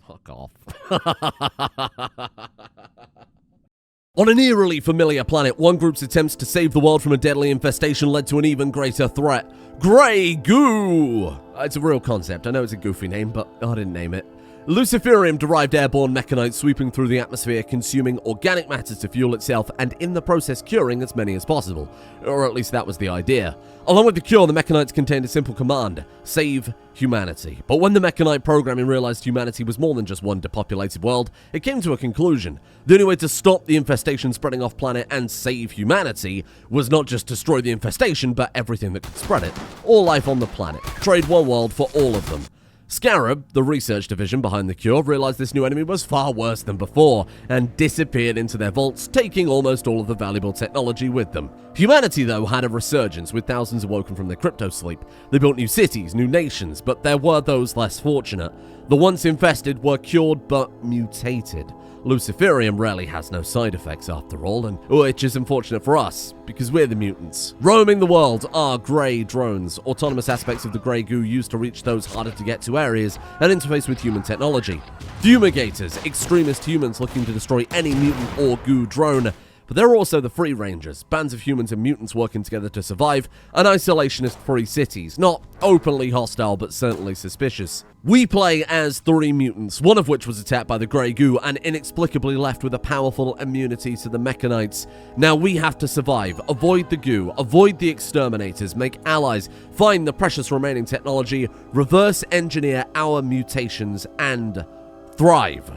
Fuck off. On an eerily familiar planet, one group's attempts to save the world from a deadly infestation led to an even greater threat. Grey Goo! It's a real concept. I know it's a goofy name, but I didn't name it. Luciferium-derived airborne mechanites sweeping through the atmosphere, consuming organic matter to fuel itself, and in the process curing as many as possible. Or at least that was the idea. Along with the cure, the mechanites contained a simple command: save humanity. But when the mechanite programming realized humanity was more than just one depopulated world, it came to a conclusion. The only way to stop the infestation spreading off planet and save humanity was not just destroy the infestation, but everything that could spread it. All life on the planet. Trade one world for all of them. Scarab, the research division behind the cure, realized this new enemy was far worse than before, and disappeared into their vaults, taking almost all of the valuable technology with them. Humanity, though, had a resurgence, with thousands awoken from their crypto-sleep. They built new cities, new nations, but there were those less fortunate. The once infested were cured but mutated. Luciferium rarely has no side effects after all, and which is unfortunate for us, because we're the mutants. Roaming the world are grey drones, autonomous aspects of the Grey Goo used to reach those harder to get to areas and interface with human technology. Fumigators, extremist humans looking to destroy any mutant or goo drone. But there are also the Free Rangers, bands of humans and mutants working together to survive, and isolationist free cities, not openly hostile but certainly suspicious. We play as 3 mutants, one of which was attacked by the Grey Goo and inexplicably left with a powerful immunity to the Mechanites. Now we have to survive, avoid the goo, avoid the exterminators, make allies, find the precious remaining technology, reverse engineer our mutations, and thrive.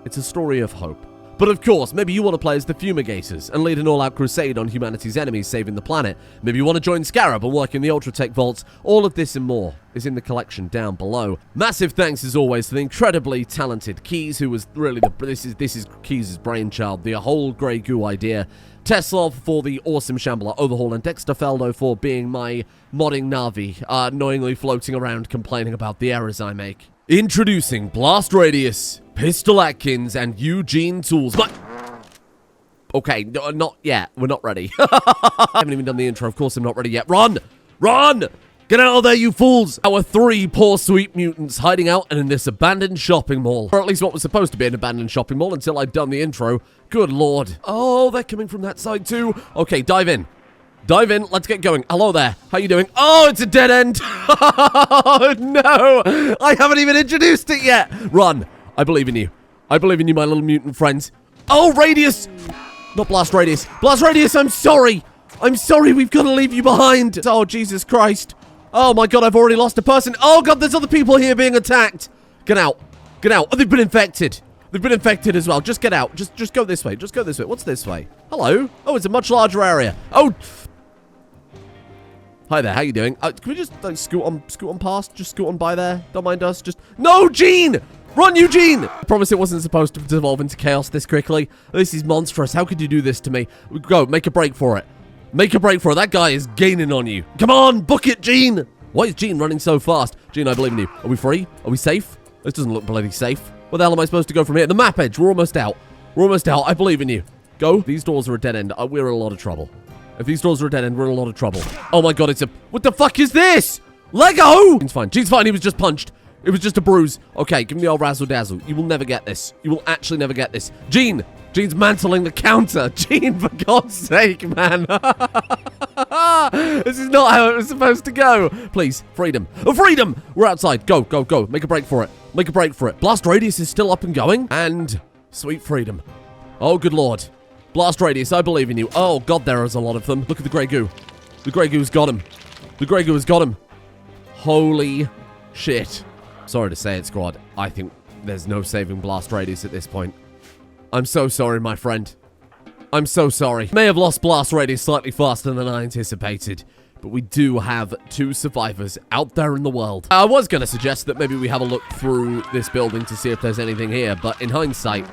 It's a story of hope. But of course, maybe you want to play as the Fumigators and lead an all-out crusade on humanity's enemies saving the planet. Maybe you want to join Scarab and work in the Ultratech vaults. All of this and more is in the collection down below. Massive thanks as always to the incredibly talented Keys, who was really this is Keys' brainchild, the whole Grey Goo idea. Teslov for the awesome Shambler overhaul, and Dexter Feldo for being my modding Navi, annoyingly floating around complaining about the errors I make. Introducing Blast Radius, Pistol Atkins, and Eugene Tools. Okay, no, not yet. We're not ready. I haven't even done the intro. Of course I'm not ready yet. Run! Run! Get out of there, you fools! Our 3 poor sweet mutants hiding out in this abandoned shopping mall. Or at least what was supposed to be an abandoned shopping mall until I'd done the intro. Good lord. Oh, they're coming from that side too. Okay, dive in. Dive in, let's get going. Hello there, how you doing? Oh, it's a dead end! Oh, no! I haven't even introduced it yet! Run, I believe in you. I believe in you, my little mutant friends. Oh, Radius! Not Blast Radius. Blast Radius, I'm sorry! I'm sorry, we've got to leave you behind! Oh, Jesus Christ. Oh my god, I've already lost a person. Oh god, there's other people here being attacked! Get out. Get out. Oh, they've been infected. They've been infected as well. Just get out. Just go this way. Just go this way. What's this way? Hello? Oh, it's a much larger area. Oh! Hi there, how you doing? Can we just like, scoot on past? Just scoot on by there? Don't mind us. Just... No, Gene! Run, Eugene! I promise it wasn't supposed to devolve into chaos this quickly. This is monstrous. How could you do this to me? Go, make a break for it. Make a break for it. That guy is gaining on you. Come on, book it, Gene! Why is Gene running so fast? Gene, I believe in you. Are we free? Are we safe? This doesn't look bloody safe. Where the hell am I supposed to go from here? The map edge. We're almost out. We're almost out. I believe in you. Go. These doors are a dead end. We're in a lot of trouble. If these doors are a dead end, we're in a lot of trouble. Oh my god, it's a... What the fuck is this? Lego! Gene's fine. Gene's fine. He was just punched. It was just a bruise. Okay, give me the old razzle-dazzle. You will never get this. You will actually never get this. Gene! Gene's mantling the counter. Gene, for God's sake, man. This is not how it was supposed to go. Please, freedom. Oh, freedom! We're outside. Go, go, go. Make a break for it. Make a break for it. Blast Radius is still up and going. And sweet freedom. Oh, good lord. Blast Radius, I believe in you. Oh, God, there is a lot of them. Look at the Grey Goo. The Grey Goo's got him. The Grey Goo has got him. Holy shit. Sorry to say it, squad. I think there's no saving Blast Radius at this point. I'm so sorry, my friend. I'm so sorry. May have lost blast radius slightly faster than I anticipated, but we do have 2 survivors out there in the world. I was going to suggest that maybe we have a look through this building to see if there's anything here, but in hindsight,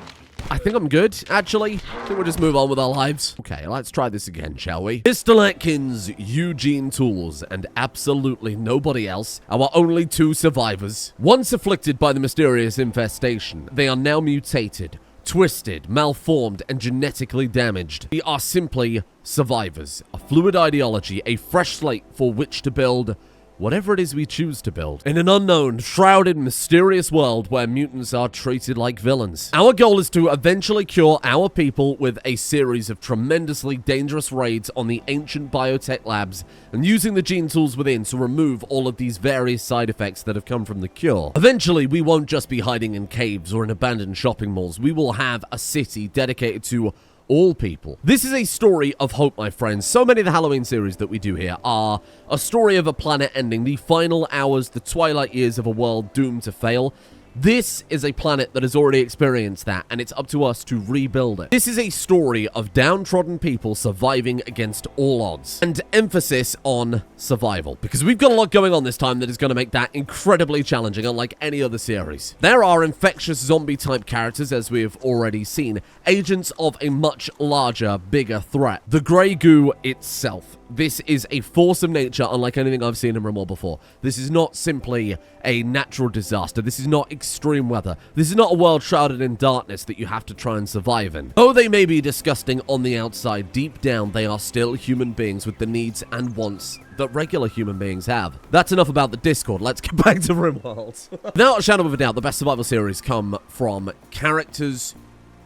I think I'm good, actually. I think we'll just move on with our lives. Okay, let's try this again, shall we? Mr. Atkins, Eugene Tools, and absolutely nobody else, our only 2 survivors. Once afflicted by the mysterious infestation, they are now mutated, twisted, malformed, and genetically damaged. We are simply survivors. A fluid ideology, a fresh slate for which to build whatever it is we choose to build. In an unknown, shrouded, mysterious world where mutants are treated like villains. Our goal is to eventually cure our people with a series of tremendously dangerous raids on the ancient biotech labs and using the gene tools within to remove all of these various side effects that have come from the cure. Eventually, we won't just be hiding in caves or in abandoned shopping malls. We will have a city dedicated to all people. This is a story of hope, my friends. So many of the Halloween series that we do here are a story of a planet ending, the final hours, the twilight years of a world doomed to fail. This is a planet that has already experienced that, and it's up to us to rebuild it. This is a story of downtrodden people surviving against all odds, and emphasis on survival, because we've got a lot going on this time that is going to make that incredibly challenging, unlike any other series. There are infectious zombie-type characters, as we have already seen, agents of a much larger, bigger threat. The Grey Goo itself. This is a force of nature unlike anything I've seen in Rimworld before. This is not simply a natural disaster. This is not extreme weather. This is not a world shrouded in darkness that you have to try and survive in. Though they may be disgusting on the outside, deep down they are still human beings with the needs and wants that regular human beings have. That's enough about the Discord. Let's get back to Rimworld. Without a shadow of a doubt, the best survival series come from characters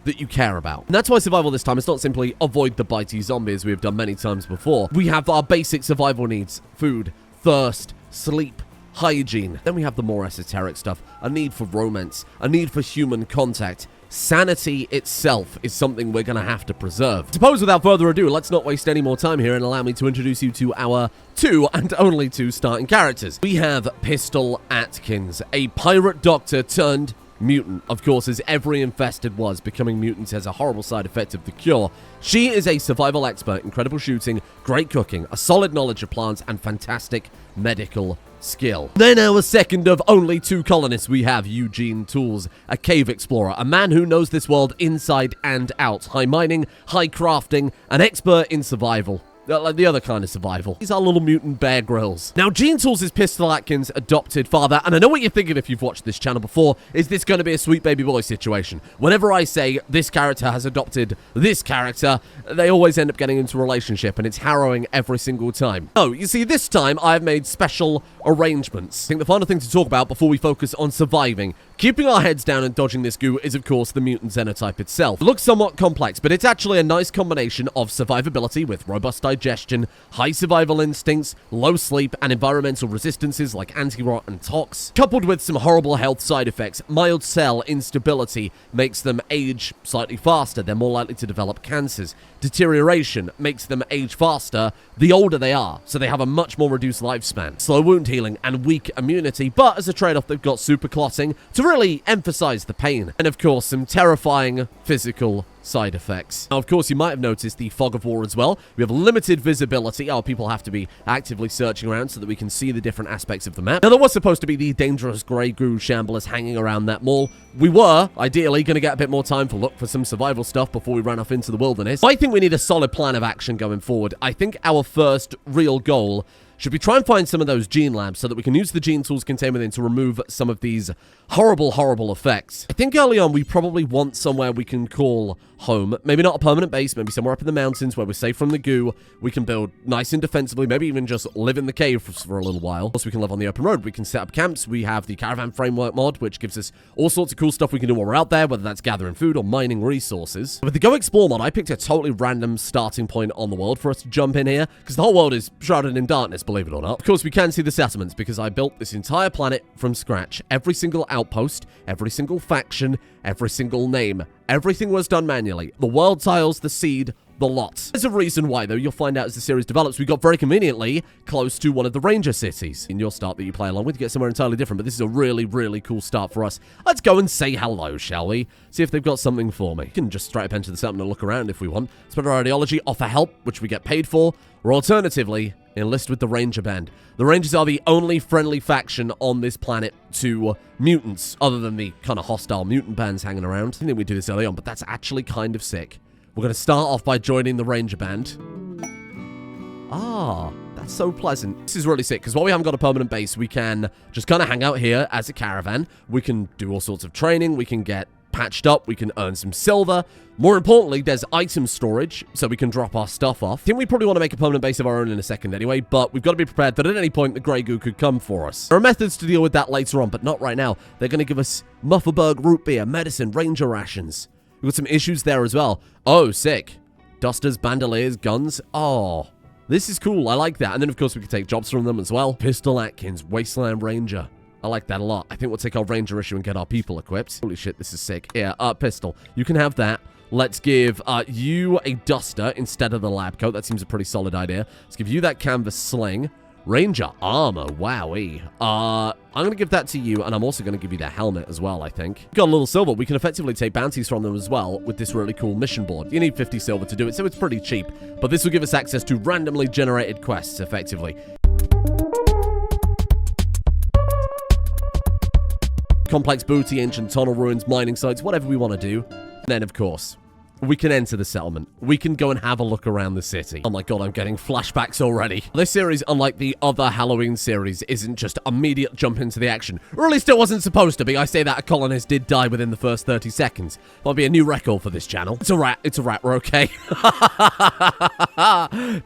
that you care about. And that's why survival this time is not simply avoid the bitey zombies we have done many times before. We have our basic survival needs: food, thirst, sleep, hygiene. Then we have the more esoteric stuff: a need for romance, a need for human contact. Sanity itself is something we're going to have to preserve. I suppose without further ado, let's not waste any more time here and allow me to introduce you to our 2 and only 2 starting characters. We have Pistol Atkins, a pirate doctor turned mutant. Of course, as every infested was, becoming mutants has a horrible side effect of the cure. She is a survival expert, incredible shooting, great cooking, a solid knowledge of plants, and fantastic medical skill. Then our second of only 2 colonists, we have Eugene Tools, a cave explorer, a man who knows this world inside and out. High mining, high crafting, an expert in survival. Like the other kind of survival. These are little mutant Bear Grylls. Now, Gene Tools is Pistol Atkins' adopted father, and I know what you're thinking if you've watched this channel before. Is this going to be a sweet baby boy situation? Whenever I say this character has adopted this character, they always end up getting into a relationship, and it's harrowing every single time. Oh, you see, this time I've made special arrangements. I think the final thing to talk about before we focus on surviving, keeping our heads down and dodging this goo, is of course the mutant xenotype itself. It looks somewhat complex, but it's actually a nice combination of survivability with robust digestion, high survival instincts, low sleep, and environmental resistances like anti-rot and tox, coupled with some horrible health side effects. Mild cell instability makes them age slightly faster. They're more likely to develop cancers. Deterioration makes them age faster the older they are, so they have a much more reduced lifespan. Slow wound healing and weak immunity, but as a trade-off they've got super clotting to really emphasize the pain. And of course, some terrifying physical side effects. Now, of course, you might have noticed the fog of war as well. We have limited visibility. Our people have to be actively searching around so that we can see the different aspects of the map. Now, there was supposed to be the dangerous Grey Goo shamblers hanging around that mall. We were, ideally, going to get a bit more time to look for some survival stuff before we ran off into the wilderness. I think we need a solid plan of action going forward. I think our first real goal should we try and find some of those gene labs so that we can use the gene tools contained within to remove some of these horrible effects. I think early on we probably want somewhere we can call home. Maybe not a permanent base, maybe somewhere up in the mountains where we're safe from the goo. We can build nice and defensively, maybe even just live in the cave for a little while. Plus, we can live on the open road. We can set up camps. We have the caravan framework mod, which gives us all sorts of cool stuff we can do while we're out there, whether that's gathering food or mining resources. With the Go Explore mod, I picked a totally random starting point on the world for us to jump in here, because the whole world is shrouded in darkness, believe it or not. Of course, we can see the settlements, because I built this entire planet from scratch. Every single outpost, every single faction, every single name. Everything was done manually. The world tiles, the seed, the lot. There's a reason why, though. You'll find out as the series develops. We got very conveniently close to one of the Ranger cities. In your start that you play along with, you get somewhere entirely different, but this is a really, really cool start for us. Let's go and say hello, shall we? See if they've got something for me. We can just straight up enter the settlement and look around if we want. Spread our ideology, offer help, which we get paid for, or alternatively, enlist with the Ranger Band. The Rangers are the only friendly faction on this planet to mutants, other than the kind of hostile mutant bands hanging around. I think we do this early on, but that's actually kind of sick. We're going to start off by joining the Ranger Band. Ah, that's so pleasant. This is really sick, because while we haven't got a permanent base, we can just kind of hang out here as a caravan. We can do all sorts of training. We can get patched up. We can earn some silver. More importantly, there's item storage, so we can drop our stuff off. I think we probably want to make a permanent base of our own in a second anyway, but we've got to be prepared that at any point, the Grey Goo could come for us. There are methods to deal with that later on, but not right now. They're going to give us Mufferberg root beer, medicine, ranger rations. We've got some issues there as well. Oh, sick. Dusters, bandoliers, guns. Oh, this is cool. I like that. And then, of course, we can take jobs from them as well. Pistol Atkins, Wasteland Ranger. I like that a lot. I think we'll take our Ranger issue and get our people equipped. Holy shit, this is sick. Yeah, pistol. You can have that. Let's give you a duster instead of the lab coat. That seems a pretty solid idea. Let's give you that canvas sling. Ranger armor. Wowee. I'm going to give that to you, and I'm also going to give you the helmet as well, I think. Got a little silver. We can effectively take bounties from them as well with this really cool mission board. You need 50 silver to do it, so it's pretty cheap. But this will give us access to randomly generated quests, effectively. Complex booty, ancient tunnel ruins, mining sites, whatever we want to do. And then, of course, we can enter the settlement. We can go and have a look around the city. Oh my god, I'm getting flashbacks already. This series, unlike the other Halloween series, isn't just immediate jump into the action. Or at least it wasn't supposed to be. I say that a colonist did die within the first 30 seconds. That'll be a new record for this channel. It's a rat. It's a rat. We're okay.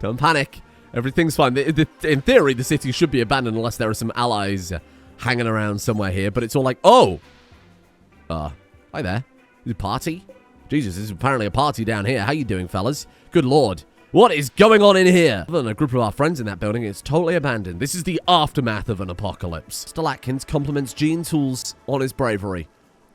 Don't panic. Everything's fine. In theory, the city should be abandoned unless there are some allies hanging around somewhere here, but it's all like, oh! Hi there. Is it a party? Jesus, there's apparently a party down here. How you doing, fellas? Good lord. What is going on in here? Other than a group of our friends in that building, it's totally abandoned. This is the aftermath of an apocalypse. Mr. Atkins compliments Gene Tools on his bravery.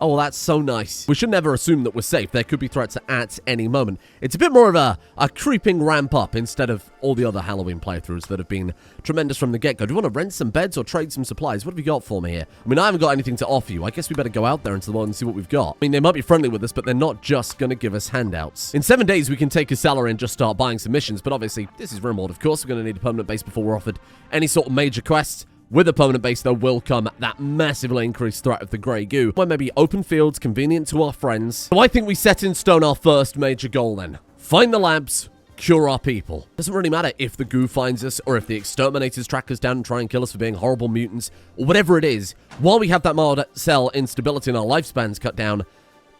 Oh, well, that's so nice. We should never assume that we're safe. There could be threats at any moment. It's a bit more of a creeping ramp up instead of all the other Halloween playthroughs that have been tremendous from the get-go. Do you want to rent some beds or trade some supplies? What have you got for me here? I mean, I haven't got anything to offer you. I guess we better go out there into the world and see what we've got. I mean, they might be friendly with us, but they're not just going to give us handouts. In 7 days, we can take a salary and just start buying some missions, but obviously, this is Rimworld. Of course, we're going to need a permanent base before we're offered any sort of major quests. With a permanent base, though, will come that massively increased threat of the Grey Goo. Where maybe open fields, convenient to our friends. So I think we set in stone our first major goal then. Find the labs, cure our people. Doesn't really matter if the goo finds us or if the exterminators track us down and try and kill us for being horrible mutants or whatever it is. While we have that mild cell instability and our lifespans cut down,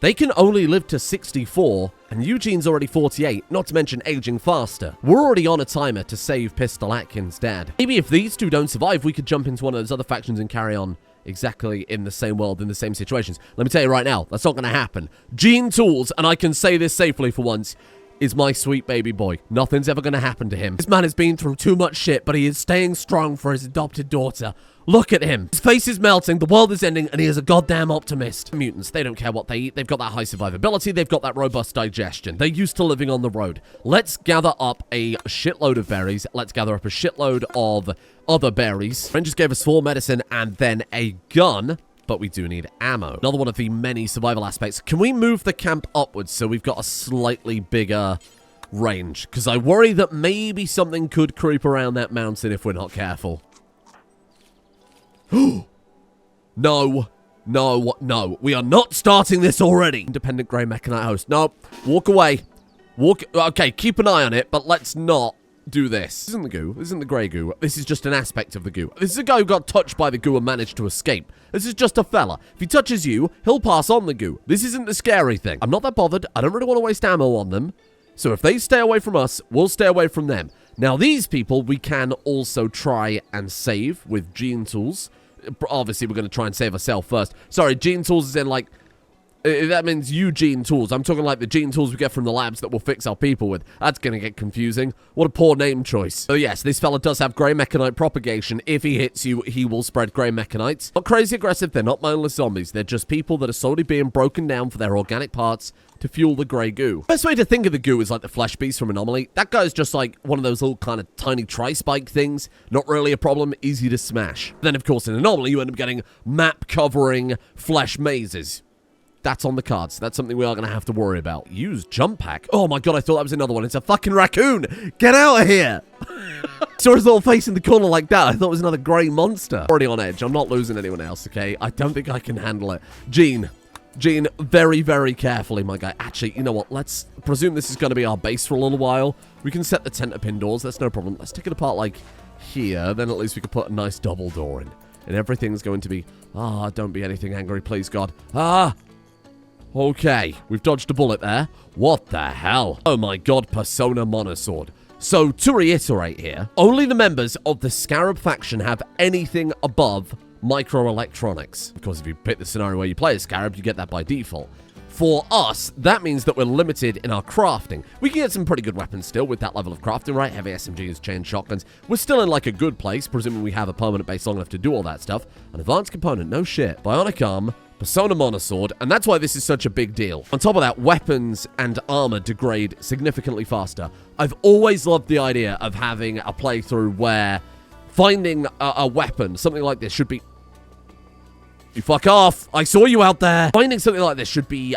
they can only live to 64, and Eugene's already 48, not to mention aging faster. We're already on a timer to save Pistol Atkins' dad. Maybe if these two don't survive, we could jump into one of those other factions and carry on exactly in the same world, in the same situations. Let me tell you right now, that's not going to happen. Gene Tools, and I can say this safely for once, is my sweet baby boy. Nothing's ever going to happen to him. This man has been through too much shit, but he is staying strong for his adopted daughter. Look at him. His face is melting, the world is ending, and he is a goddamn optimist. Mutants, they don't care what they eat. They've got that high survivability. They've got that robust digestion. They're used to living on the road. Let's gather up a shitload of berries. Let's gather up a shitload of other berries. Rangers gave us 4 medicine and then a gun, but we do need ammo. Another one of the many survival aspects. Can we move the camp upwards so we've got a slightly bigger range? Because I worry that maybe something could creep around that mountain if we're not careful. No. We are not starting this already. Independent Grey Mechanite host. No. Walk away. Okay, keep an eye on it, but let's not do this. This isn't the goo. This isn't the Grey Goo. This is just an aspect of the goo. This is a guy who got touched by the goo and managed to escape. This is just a fella. If he touches you, he'll pass on the goo. This isn't the scary thing. I'm not that bothered. I don't really want to waste ammo on them. So if they stay away from us, we'll stay away from them. Now, these people we can also try and save with Gene Tools. Obviously, we're going to try and save ourselves first. Sorry, Gene Tools is in, like, That means Eugene tools. I'm talking like the gene tools we get from the labs that we'll fix our people with. That's gonna get confusing. What a poor name choice. So yes, this fella does have grey mechanite propagation. If he hits you, he will spread grey mechanites. Not crazy aggressive, they're not mindless zombies. They're just people that are slowly being broken down for their organic parts to fuel the grey goo. Best way to think of the goo is like the flesh beast from Anomaly. That guy's just like one of those little kind of tiny tri-spike things. Not really a problem, easy to smash. Then of course in Anomaly you end up getting map covering flesh mazes. That's on the cards. That's something we are going to have to worry about. Use jump pack. Oh my god, I thought that was another one. It's a fucking raccoon. Get out of here. Saw his little face in the corner like that. I thought it was another grey monster. Already on edge. I'm not losing anyone else, okay? I don't think I can handle it. Gene, very, very carefully, my guy. Actually, you know what? Let's presume this is going to be our base for a little while. We can set the tent up indoors. That's no problem. Let's take it apart like here. Then at least we can put a nice double door in. And everything's going to be... Ah, don't be anything angry, please, God. Ah! Okay, we've dodged a bullet there. What the hell? Oh my god, Persona Monosword. So, to reiterate here, only the members of the Scarab faction have anything above microelectronics. Of course, if you pick the scenario where you play a Scarab, you get that by default. For us, that means that we're limited in our crafting. We can get some pretty good weapons still with that level of crafting, right? Heavy SMGs, chain shotguns. We're still in like a good place, presuming we have a permanent base long enough to do all that stuff. An advanced component, no shit. Bionic arm, Persona Monosword, and that's why this is such a big deal. On top of that, weapons and armor degrade significantly faster. I've always loved the idea of having a playthrough where finding a weapon, something like this, should be... You fuck off! I saw you out there! Finding something like this should be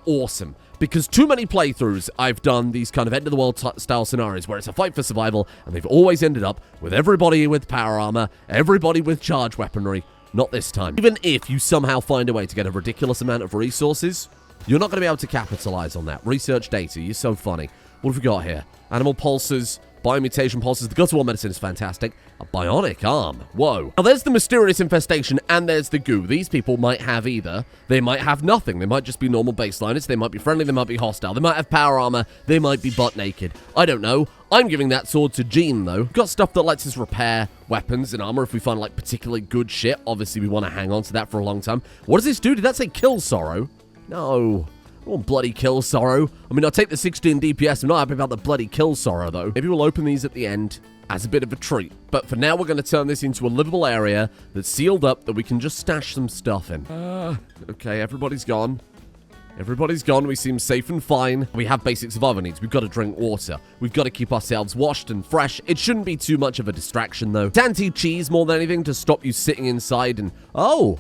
awesome. Because too many playthroughs I've done these kind of end-of-the-world style scenarios where it's a fight for survival, and they've always ended up with everybody with power armor, everybody with charge weaponry. Not this time. Even if you somehow find a way to get a ridiculous amount of resources, you're not going to be able to capitalize on that. Research data, you're so funny. What have we got here? Animal pulses, biomutation pulses. The Gut of War medicine is fantastic. A bionic arm. Whoa. Now there's the mysterious infestation and there's the goo. These people might have either. They might have nothing. They might just be normal baseliners. They might be friendly. They might be hostile. They might have power armor. They might be butt naked. I don't know. I'm giving that sword to Gene, though. We've got stuff that lets us repair weapons and armor if we find, like, particularly good shit. Obviously, we want to hang on to that for a long time. What does this do? Did that say kill Sorrow? No. I won't bloody kill Sorrow. I mean, I'll take the 16 DPS. I'm not happy about the bloody kill Sorrow, though. Maybe we'll open these at the end as a bit of a treat. But for now, we're going to turn this into a livable area that's sealed up that we can just stash some stuff in. Okay, everybody's gone. Everybody's gone. We seem safe and fine. We have basic survival needs. We've got to drink water. We've got to keep ourselves washed and fresh. It shouldn't be too much of a distraction, though. Anti-cheese more than anything to stop you sitting inside and... Oh,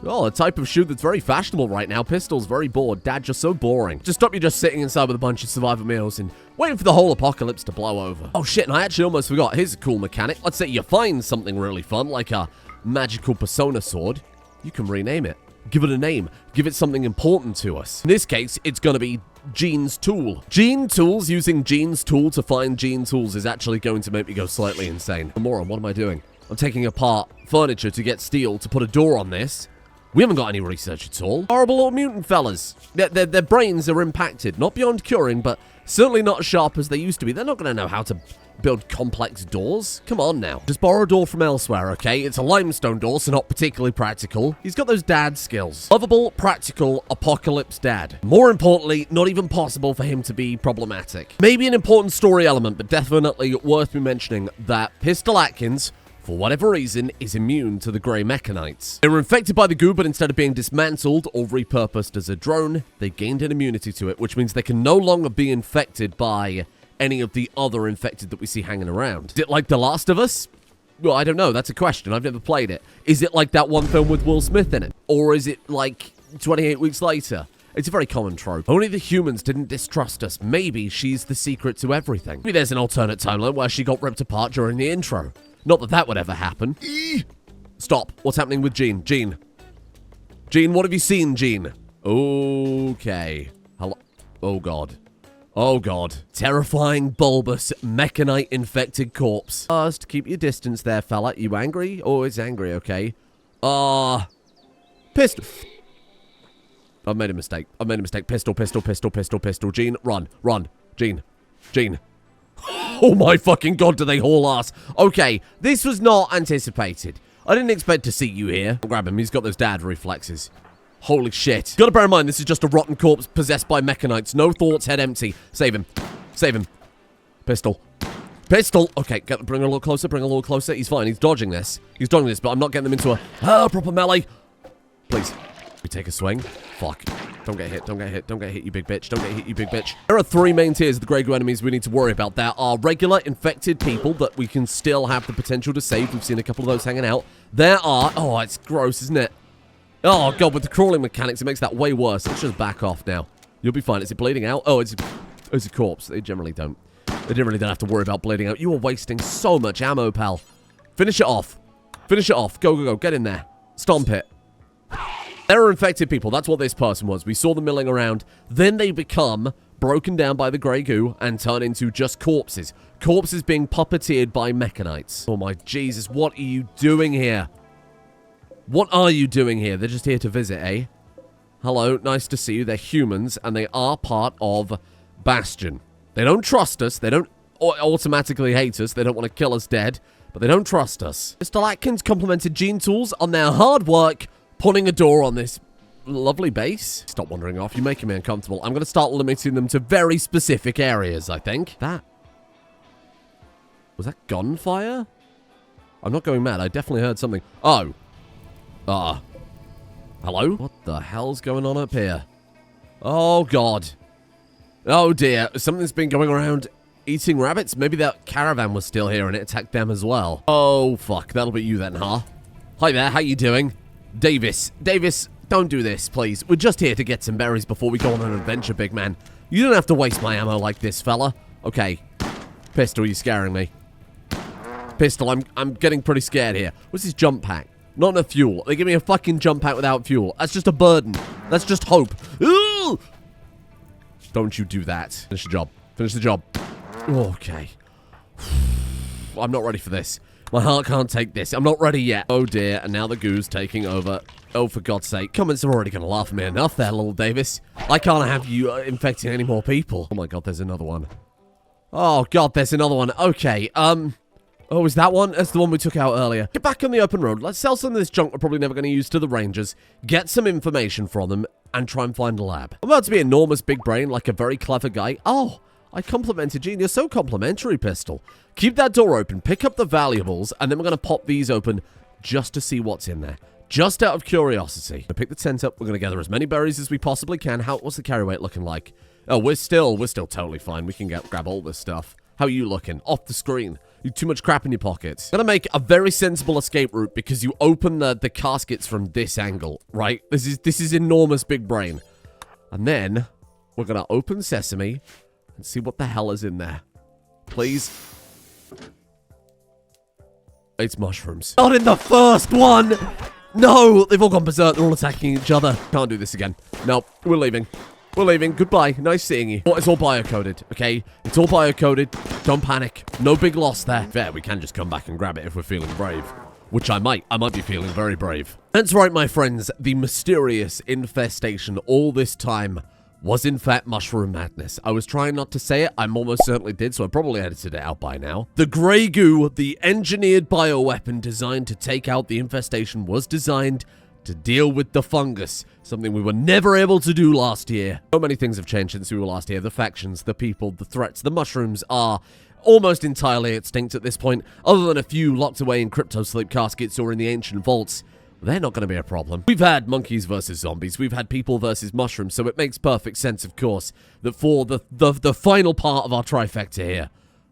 a type of shoe that's very fashionable right now. Pistol's very bored. Dad, you're so boring. To stop you just sitting inside with a bunch of survival meals and waiting for the whole apocalypse to blow over. Oh, shit, and I actually almost forgot. Here's a cool mechanic. Let's say you find something really fun, like a magical persona sword. You can rename it. Give it a name. Give it something important to us. In this case, it's going to be Gene's Tool. Gene Tools, using Gene's Tool to find Gene Tools is actually going to make me go slightly insane. Moron, what am I doing? I'm taking apart furniture to get steel to put a door on this. We haven't got any research at all. Horrible little mutant fellas. Their brains are impacted. Not beyond curing, but certainly not as sharp as they used to be. They're not going to know how to build complex doors. Come on now. Just borrow a door from elsewhere, okay? It's a limestone door, so not particularly practical. He's got those dad skills. Lovable, practical, apocalypse dad. More importantly, not even possible for him to be problematic. Maybe an important story element, but definitely worth me mentioning that Pistol Atkins, for whatever reason, is immune to the Grey Mechanites. They were infected by the goo, but instead of being dismantled or repurposed as a drone, they gained an immunity to it, which means they can no longer be infected by any of the other infected that we see hanging around. Is it like The Last of Us? Well, I don't know. That's a question. I've never played it. Is it like that one film with Will Smith in it? Or is it like 28 Weeks Later? It's a very common trope. Only the humans didn't distrust us. Maybe she's the secret to everything. Maybe there's an alternate timeline where she got ripped apart during the intro. Not that that would ever happen. Stop. What's happening with Gene? Gene, what have you seen, Gene? Okay. Hello. Oh, God. Oh, God. Terrifying, bulbous, mechanite-infected corpse. Just keep your distance there, fella. You angry? Oh, it's angry, okay. Pistol. I've made a mistake. Pistol. Gene, run. Gene. Oh my fucking god, do they haul ass. Okay, this was not anticipated. I didn't expect to see you here. Grab him, he's got those dad reflexes. Holy shit. Gotta bear in mind, this is just a rotten corpse possessed by mechanites. No thoughts, head empty. Save him. Save him. Pistol. Pistol. Okay, bring her a little closer, bring her a little closer. He's fine, he's dodging this. He's dodging this, but I'm not getting them into a proper melee. Please. We take a swing. Fuck. Don't get hit, don't get hit, don't get hit, you big bitch. Don't get hit, you big bitch. There are 3 main tiers of the Grey Goo enemies we need to worry about. There are regular infected people that we can still have the potential to save. We've seen a couple of those hanging out. There are... Oh, it's gross, isn't it? Oh, God, with the crawling mechanics, it makes that way worse. Let's just back off now. You'll be fine. Is it bleeding out? Oh, it's a corpse. They generally don't. They generally don't have to worry about bleeding out. You are wasting so much ammo, pal. Finish it off. Finish it off. Go, go, go. Get in there. Stomp it. There are infected people. That's what this person was. We saw them milling around. Then they become broken down by the Grey Goo and turn into just corpses. Corpses being puppeteered by mechanites. Oh, my Jesus. What are you doing here? What are you doing here? They're just here to visit, eh? Hello, nice to see you. They're humans, and they are part of Bastion. They don't trust us. They don't automatically hate us. They don't want to kill us dead, but they don't trust us. Mr. Atkins complimented Gene Tools on their hard work putting a door on this lovely base. Stop wandering off. You're making me uncomfortable. I'm going to start limiting them to very specific areas, I think. Was that gunfire? I'm not going mad. I definitely heard something. Oh. Hello? What the hell's going on up here? Oh, God. Oh, dear. Something's been going around eating rabbits? Maybe that caravan was still here and it attacked them as well. Oh, fuck. That'll be you then, huh? Hi there. How you doing? Davis. Davis, don't do this, please. We're just here to get some berries before we go on an adventure, big man. You don't have to waste my ammo like this, fella. Okay. Pistol, you're scaring me. Pistol, I'm getting pretty scared here. What's this jump pack? Not enough fuel. They give me a fucking jump pack without fuel. That's just a burden. That's just hope. Ooh! Don't you do that. Finish the job. Finish the job. Okay. I'm not ready for this. My heart can't take this. I'm not ready yet. Oh dear, and now the goo's taking over. Oh, for God's sake. Comments are already going to laugh at me enough there, little Davis. I can't have you infecting any more people. Oh my God, there's another one. Oh God, there's another one. Okay, Oh, is that one? That's the one we took out earlier. Get back on the open road. Let's sell some of this junk we're probably never going to use to the Rangers. Get some information from them and try and find a lab. I'm about to be enormous big brain like a very clever guy. Oh, I complimented Gene. You're so complimentary, Pistol. Keep that door open. Pick up the valuables, and then we're going to pop these open just to see what's in there. Just out of curiosity. We'll pick the tent up. We're going to gather as many berries as we possibly can. What's the carry weight looking like? Oh, we're still totally fine. We can grab all this stuff. How are you looking? Off the screen. You too much crap in your pockets. Gonna make a very sensible escape route because you open the caskets from this angle, right? This is enormous big brain. And then we're gonna open sesame and see what the hell is in there. Please. It's mushrooms. Not in the first one! No! They've all gone berserk. They're all attacking each other. Can't do this again. No, we're leaving. We're leaving. Goodbye. Nice seeing you. Oh, it's all biocoded, okay? It's all biocoded. Don't panic. No big loss there. Fair, we can just come back and grab it if we're feeling brave. Which I might. I might be feeling very brave. That's right, my friends. The mysterious infestation all this time was in fact mushroom madness. I was trying not to say it. I almost certainly did, so I probably edited it out by now. The Grey Goo, the engineered bioweapon designed to take out the infestation, was designed to deal with the fungus, something we were never able to do last year. So many things have changed since we were last here. The factions, the people, the threats, the mushrooms are almost entirely extinct at this point, other than a few locked away in crypto sleep caskets or in the ancient vaults. They're not going to be a problem. We've had monkeys versus zombies. We've had people versus mushrooms, so it makes perfect sense, of course, that for the final part of our trifecta here,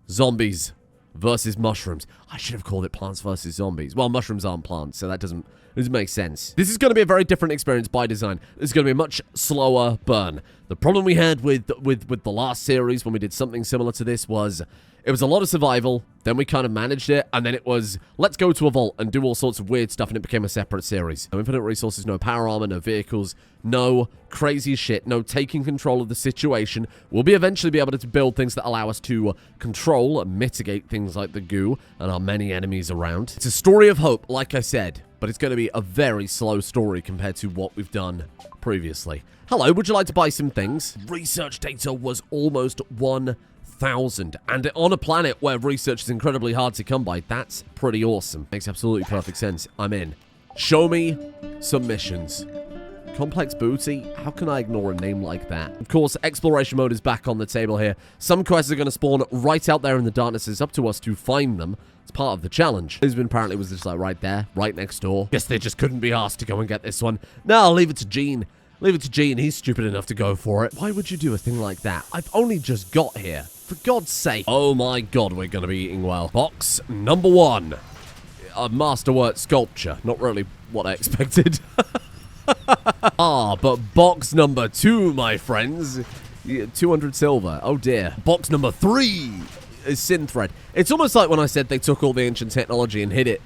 zombies versus mushrooms. I should have called it plants versus zombies. Well, mushrooms aren't plants, so that doesn't make sense. This is going to be a very different experience by design. This is going to be a much slower burn. The problem we had with the last series when we did something similar to this was it was a lot of survival, then we kind of managed it, and then it was, let's go to a vault and do all sorts of weird stuff, and it became a separate series. No infinite resources, no power armor, no vehicles, no crazy shit, no taking control of the situation. We'll eventually be able to build things that allow us to control and mitigate things like the goo and our many enemies around. It's a story of hope, like I said, but it's going to be a very slow story compared to what we've done previously. Hello, would you like to buy some things? Research data was almost 1,000, and on a planet where research is incredibly hard to come by, that's pretty awesome. Makes absolutely perfect sense. I'm in. Show me some missions. Complex Booty? How can I ignore a name like that? Of course, exploration mode is back on the table here. Some quests are going to spawn right out there in the darkness. It's up to us to find them. It's part of the challenge. Lisbon apparently was just like right there, right next door. Guess they just couldn't be asked to go and get this one. No, I'll leave it to Gene. Leave it to Gene. He's stupid enough to go for it. Why would you do a thing like that? I've only just got here. For God's sake. Oh my God, we're going to be eating well. Box number 1. A masterwork sculpture. Not really what I expected. But box number 2, my friends. 200 silver. Oh dear. Box number 3 is Synthread. It's almost like when I said they took all the ancient technology and hid it.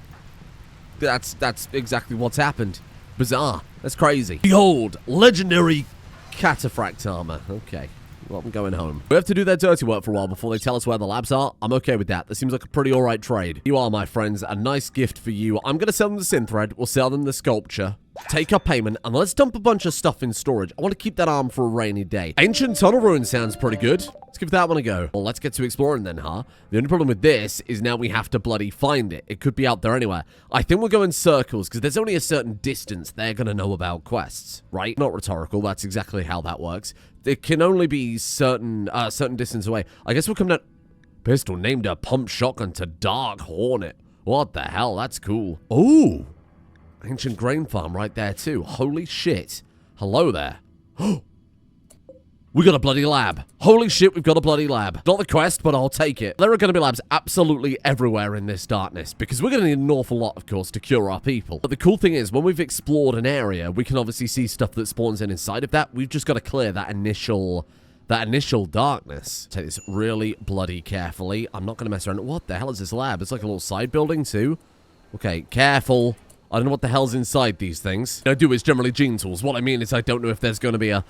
That's exactly what's happened. Bizarre. That's crazy. Behold, legendary cataphract armor. Okay. Well, I'm going home. We have to do their dirty work for a while before they tell us where the labs are. I'm okay with that. That seems like a pretty alright trade. You are, my friends, a nice gift for you. I'm going to sell them the Synthread. We'll sell them the sculpture. Take our payment, and let's dump a bunch of stuff in storage. I want to keep that arm for a rainy day. Ancient Tunnel Ruin sounds pretty good. Let's give that one a go. Well, let's get to exploring then, huh? The only problem with this is now we have to bloody find it. It could be out there anywhere. I think we'll go in circles, because there's only a certain distance they're going to know about quests, right? Not rhetorical. That's exactly how that works. It can only be certain distance away. I guess we'll come down... Pistol named a pump shotgun to Dark Hornet. What the hell? That's cool. Ooh! Ancient grain farm right there too. Holy shit. Hello there. We got a bloody lab. Holy shit, we've got a bloody lab. Not the quest, but I'll take it. There are going to be labs absolutely everywhere in this darkness, because we're going to need an awful lot, of course, to cure our people. But the cool thing is, when we've explored an area, we can obviously see stuff that spawns in inside of that. We've just got to clear that initial darkness. Take this really bloody carefully. I'm not going to mess around. What the hell is this lab? It's like a little side building too. Okay, careful. I don't know what the hell's inside these things. I do is generally gene tools. What I mean is I don't know if there's going to be a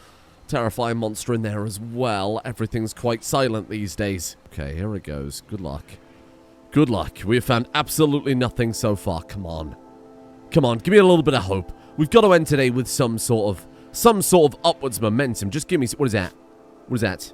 terrifying monster in there as well. Everything's quite silent these days. Okay, here it goes. Good luck. Good luck. We have found absolutely nothing so far. Come on. Come on, give me a little bit of hope. We've got to end today with some sort of upwards momentum. Just give me... What is that? What is that?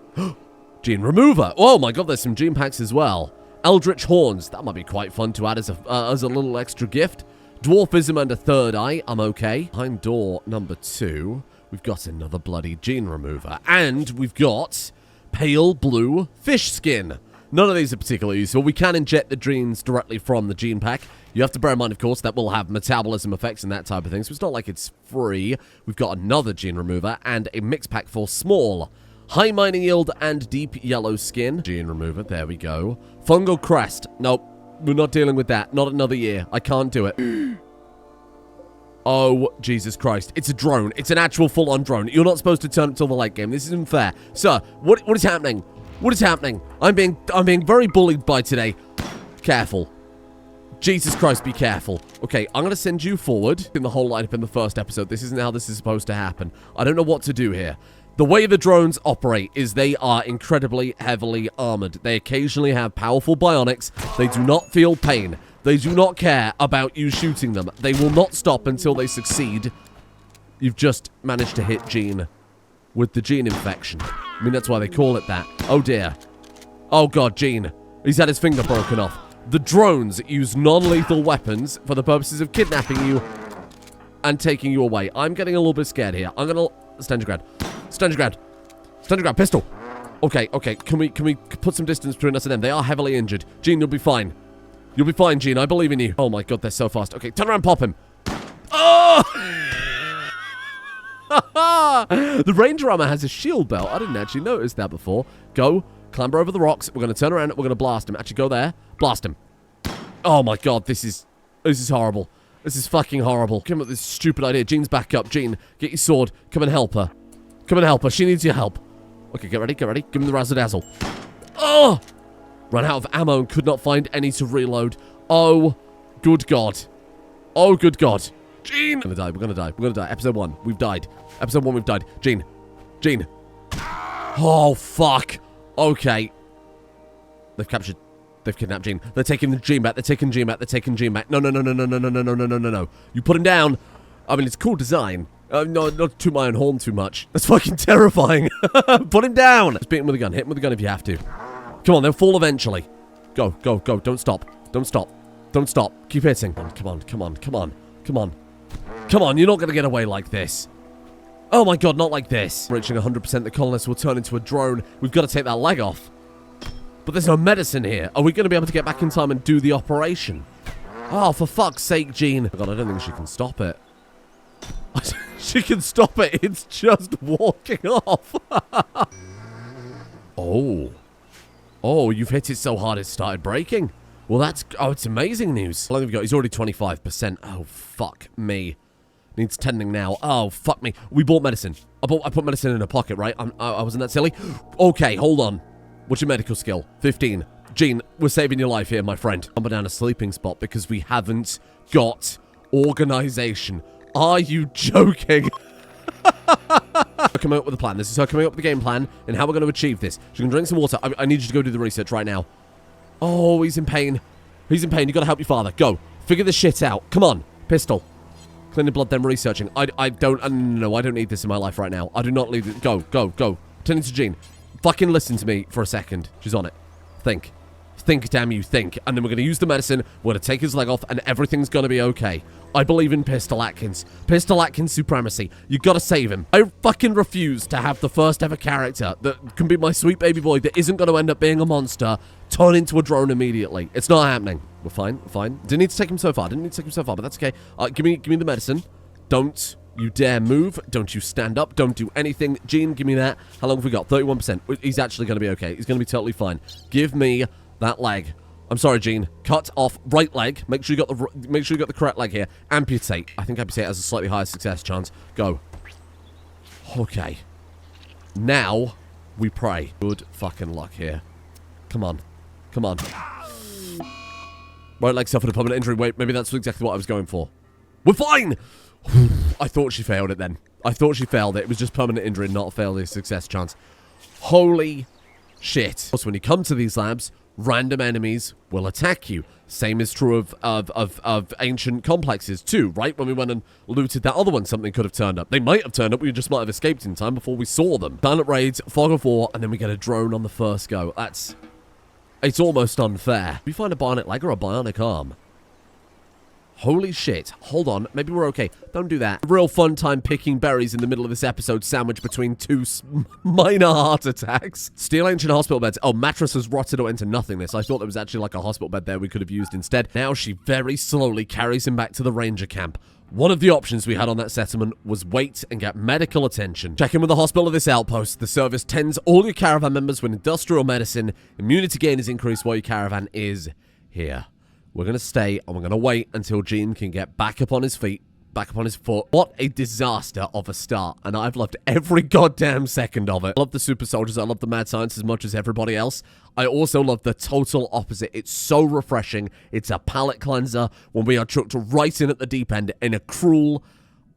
Gene remover. Oh my God, there's some gene packs as well. Eldritch horns. That might be quite fun to add as a little extra gift. Dwarfism and a third eye. I'm okay. Behind door number 2, we've got another bloody gene remover. And we've got pale blue fish skin. None of these are particularly useful. We can inject the genes directly from the gene pack. You have to bear in mind, of course, that will have metabolism effects and that type of thing. So it's not like it's free. We've got another gene remover and a mix pack for small. High mining yield and deep yellow skin. Gene remover. There we go. Fungal crest. Nope. We're not dealing with that. Not another year. I can't do it. Oh, Jesus Christ. It's a drone. It's an actual full-on drone. You're not supposed to turn it till the late game. This isn't fair. Sir, what is happening? What is happening? I'm being very bullied by today. Careful. Jesus Christ, be careful. Okay, I'm going to send you forward in the whole lineup in the first episode. This isn't how this is supposed to happen. I don't know what to do here. The way the drones operate is they are incredibly heavily armored. They occasionally have powerful bionics. They do not feel pain. They do not care about you shooting them. They will not stop until they succeed. You've just managed to hit Gene with the gene infection. I mean, that's why they call it that. Oh dear. Oh God, Gene. He's had his finger broken off. The drones use non-lethal weapons for the purposes of kidnapping you and taking you away. I'm getting a little bit scared here. I'm gonna... Stand your ground. Stand your ground. Stand your ground. Pistol. Okay, okay. Can we put some distance between us and them? They are heavily injured. Gene, you'll be fine. You'll be fine, Gene. I believe in you. Oh my God, they're so fast. Okay, turn around and pop him. Oh! The ranger armor has a shield belt. I didn't actually notice that before. Go. Clamber over the rocks. We're going to turn around and we're going to blast him. Actually, go there. Blast him. Oh my God, this is horrible. This is fucking horrible. Come up with this stupid idea. Gene's back up. Gene, get your sword. Come and help her. Come and help her. She needs your help. Okay, get ready. Get ready. Give him the razzle-dazzle. Oh! Ran out of ammo and could not find any to reload. Oh, good God. Oh, good God. Gene! We're gonna die. We're gonna die. We're gonna die. Episode 1. We've died. Episode 1, we've died. Gene. Gene. Oh, fuck. Okay. They've captured... They've kidnapped Gene. They're taking the Gene back. They're taking Gene back. They're taking Gene back. No, no, no, no, no, no, no, no, no, no, no, no, no. You put him down. I mean, it's cool design. No, not toot my own horn too much. That's fucking terrifying. Put him down. Just beat him with a gun. Hit him with a gun if you have to. Come on, they'll fall eventually. Go, go, go. Don't stop. Don't stop. Don't stop. Keep hitting. Come on, come on, come on, come on. Come on, you're not going to get away like this. Oh my god, not like this. Reaching 100%, the colonists will turn into a drone. We've got to take that leg off. But there's no medicine here. Are we going to be able to get back in time and do the operation? Oh, for fuck's sake, Jean. Oh god, I don't think she can stop it. She can stop it. It's just walking off. Oh. Oh, you've hit it so hard it started breaking. Well, that's... Oh, it's amazing news. How long have we got? He's already 25%. Oh, fuck me. Needs tending now. Oh, fuck me. We bought medicine. I put medicine in a pocket, right? I wasn't that silly. Okay, hold on. What's your medical skill? 15. Jean, we're saving your life here, my friend. I'm down a sleeping spot because we haven't got organization. Are you joking? Coming up with a plan. This is her coming up with the game plan and how we're going to achieve this. She's going to drink some water. I need you to go do the research right now. Oh, he's in pain. He's in pain. You got to help your father. Go. Figure this shit out. Come on. Pistol. Clean the blood, then researching. I don't... No, I don't need this in my life right now. I do not need it. Go, go, go. Turn into Jean. Fucking listen to me for a second. She's on it. Think. Think, damn you, think. And then we're going to use the medicine. We're going to take his leg off and everything's going to be okay. I believe in Pistol Atkins. Pistol Atkins supremacy. You got to save him. I fucking refuse to have the first ever character that can be my sweet baby boy that isn't going to end up being a monster turn into a drone immediately. It's not happening. We're fine. We're fine. Didn't need to take him so far. Didn't need to take him so far, but that's okay. Give me the medicine. Don't you dare move. Don't you stand up. Don't do anything. Jean, give me that. How long have we got? 31%. He's actually going to be okay. He's going to be totally fine. Give me that leg. I'm sorry, Jean. Cut off right leg. Make sure you got the correct leg here. Amputate. I think amputate has a slightly higher success chance. Go. Okay. Now we pray. Good fucking luck here. Come on. Come on. Right leg suffered a permanent injury. Wait, maybe that's exactly what I was going for. We're fine! I thought she failed it then. I thought she failed it. It was just permanent injury, not a failure success chance. Holy shit. So when you come to these labs, random enemies will attack you. Same is true of ancient complexes too, right? When we went and looted that other one, something could have turned up. They might have turned up. We just might have escaped in time before we saw them. Silent raids, fog of war, and then we get a drone on the first go. It's almost unfair. We find a bionic leg or a bionic arm. Holy shit. Hold on. Maybe we're okay. Don't do that. Real fun time picking berries in the middle of this episode, sandwiched between two minor heart attacks. Steel ancient hospital beds. Oh, mattress has rotted or into nothingness. I thought there was actually like a hospital bed there we could have used instead. Now she very slowly carries him back to the ranger camp. One of the options we had on that settlement was wait and get medical attention. Check in with the hospital of this outpost. The service tends all your caravan members with industrial medicine. Immunity gain is increased while your caravan is here. We're going to stay and we're going to wait until Jean can get back up on his feet, back up on his foot. What a disaster of a start. And I've loved every goddamn second of it. I love the super soldiers. I love the mad science as much as everybody else. I also love the total opposite. It's so refreshing. It's a palate cleanser when we are chucked right in at the deep end in a cruel,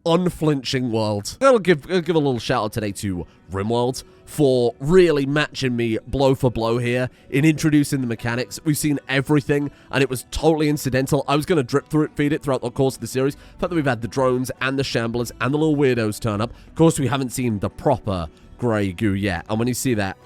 unflinching world. I'll give a little shout out today to Rimworld for really matching me blow for blow here in introducing the mechanics. We've seen everything and it was totally incidental. I was going to drip through it, feed it throughout the course of the series. The fact that we've had the drones and the shamblers and the little weirdos turn up. Of course, we haven't seen the proper Grey Goo yet. And when you see that,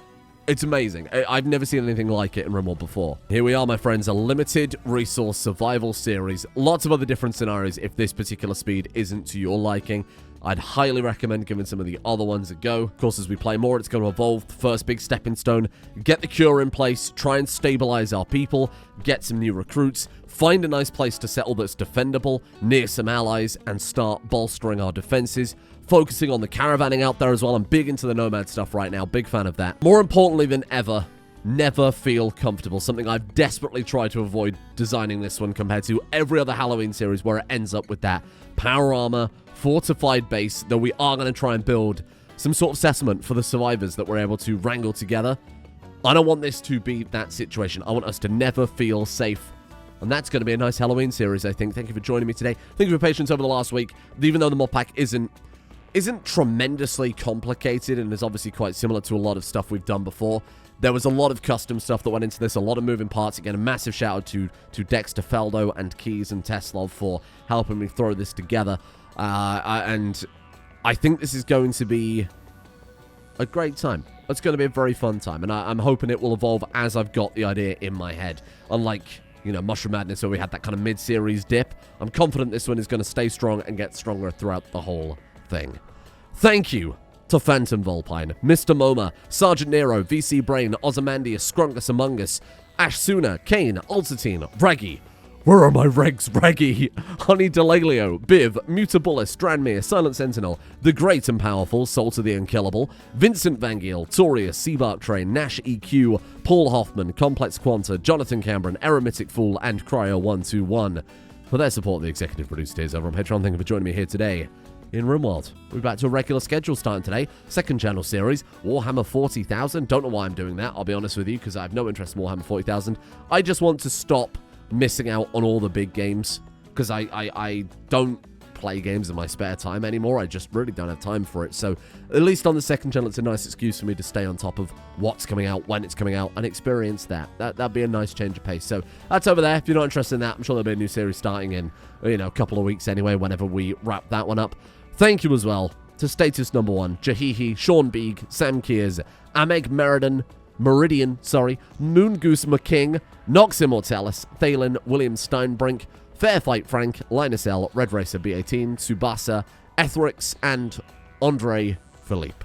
it's amazing. I've never seen anything like it in Rimworld before. Here we are, my friends, a limited resource survival series. Lots of other different scenarios if this particular speed isn't to your liking. I'd highly recommend giving some of the other ones a go. Of course, as we play more, it's going to evolve. The first big stepping stone, get the cure in place, try and stabilize our people, get some new recruits, find a nice place to settle that's defendable, near some allies, and start bolstering our defenses. Focusing on the caravanning out there as well. I'm big into the nomad stuff right now. Big fan of that. More importantly than ever, never feel comfortable. Something I've desperately tried to avoid designing this one compared to every other Halloween series where it ends up with that power armor, fortified base, though we are going to try and build some sort of settlement for the survivors that we're able to wrangle together. I don't want this to be that situation. I want us to never feel safe. And that's going to be a nice Halloween series, I think. Thank you for joining me today. Thank you for your patience over the last week. Even though the mod pack isn't tremendously complicated and is obviously quite similar to a lot of stuff we've done before, there was a lot of custom stuff that went into this, a lot of moving parts. Again, a massive shout out to Dexter Feldo and Keys and Teslov for helping me throw this together. And I think this is going to be a great time. It's going to be a very fun time, and I'm hoping it will evolve as I've got the idea in my head. Unlike, you know, Mushroom Madness, where we had that kind of mid-series dip, I'm confident this one is going to stay strong and get stronger throughout the whole thing. Thank you to Phantom Volpine, Mr. Moma, Sergeant Nero, VC Brain, Ozymandias, Scrungus Among Us, Ashsuna, Kane, Ulcitine, Raggy. Where are my regs, Raggy? Honey Delalio, Biv, Mutabullus, Stranmere, Silent Sentinel, The Great and Powerful, Soul to the Unkillable, Vincent Vangiel, Torius, Seabark Train, Nash EQ, Paul Hoffman, Complex Quanta, Jonathan Cameron, Eremitic Fool, and Cryo121 for their support of the executive producer tiers over on Patreon. Thank you for joining me here today in Rimworld. We're back to a regular schedule starting today. Second channel series, Warhammer 40,000. Don't know why I'm doing that, I'll be honest with you, because I have no interest in Warhammer 40,000. I just want to stop missing out on all the big games, because I don't play games in my spare time anymore. I just really don't have time for it. So at least on the second channel, it's a nice excuse for me to stay on top of what's coming out, when it's coming out, and experience that. That'd be a nice change of pace. So that's over there. If you're not interested in that, I'm sure there'll be a new series starting in, a couple of weeks anyway, whenever we wrap that one up. Thank you as well to Status Number 1, Jahihi, Sean Beeg, Sam Kears, Ameg Meridian, Moongoose McKing, Nox Immortalis, Thalen, William Steinbrink, Fairfight Frank, Linus L, Red Racer B18, Subasa, Etherix, and Andre Philippe.